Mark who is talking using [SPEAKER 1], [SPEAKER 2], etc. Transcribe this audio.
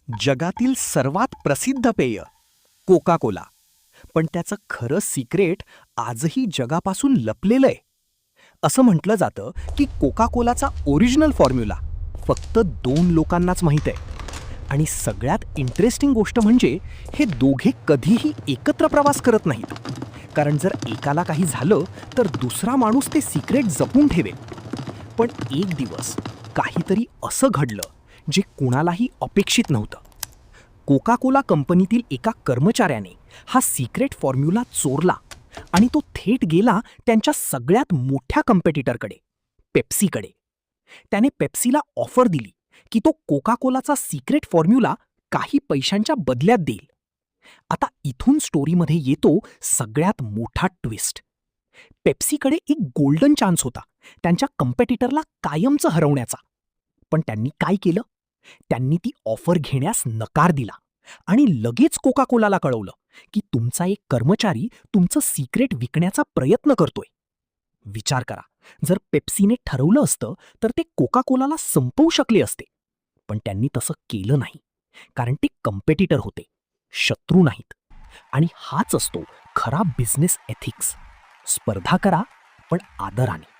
[SPEAKER 1] जगातील सर्वात प्रसिद्ध पेय कोका कोला. पण त्याचं खरं सिक्रेट आजही जगापासून लपलेलं आहे. असं म्हटलं जातं की कोका कोलाचा ओरिजिनल फॉर्म्युला फक्त 2 लोकांनाच माहीत आहे. आणि सगळ्यात इंटरेस्टिंग गोष्ट म्हणजे हे दोघे कधीही एकत्र प्रवास करत नाहीत. कारण जर एकाला काही झालं तर दुसरा माणूस ते सिक्रेट जपून ठेवेल. पण एक दिवस काहीतरी असं घडलं जे कुणालाही अपेक्षित नव्हतं. कोका कोला कंपनीतील एका कर्मचाऱ्याने हा सिक्रेट फॉर्म्युला चोरला आणि तो थेट गेला त्यांच्या सगळ्यात मोठ्या कॉम्पिटिटरकडे, पेप्सीकडे. त्याने पेप्सीला ऑफर दिली की तो कोका कोलाचा सिक्रेट फॉर्म्युला काही पैशांच्या बदल्यात देईल. आता इथून स्टोरीमध्ये येतो सगळ्यात मोठा ट्विस्ट. पेप्सीकडे एक गोल्डन चान्स होता त्यांच्या कॉम्पिटिटरला कायमचं हरवण्याचा. पण त्यांनी काय केलं? त्यांनी ती ऑफर घेण्यास नकार दिला आणि लगेच कोका कोलाला कळवलं की तुमचा एक कर्मचारी तुमचं सिक्रेट विकण्याचा प्रयत्न करतोय. विचार करा, जर पेप्सीने ठरवलं असतं तर ते कोका कोलाला संपवू शकले असते. पण त्यांनी तसं केलं नाही, कारण ते कॉम्पिटिटर होते, शत्रू नाहीत. आणि हाच असतो खरा बिझनेस एथिक्स. स्पर्धा करा, पण आदराने.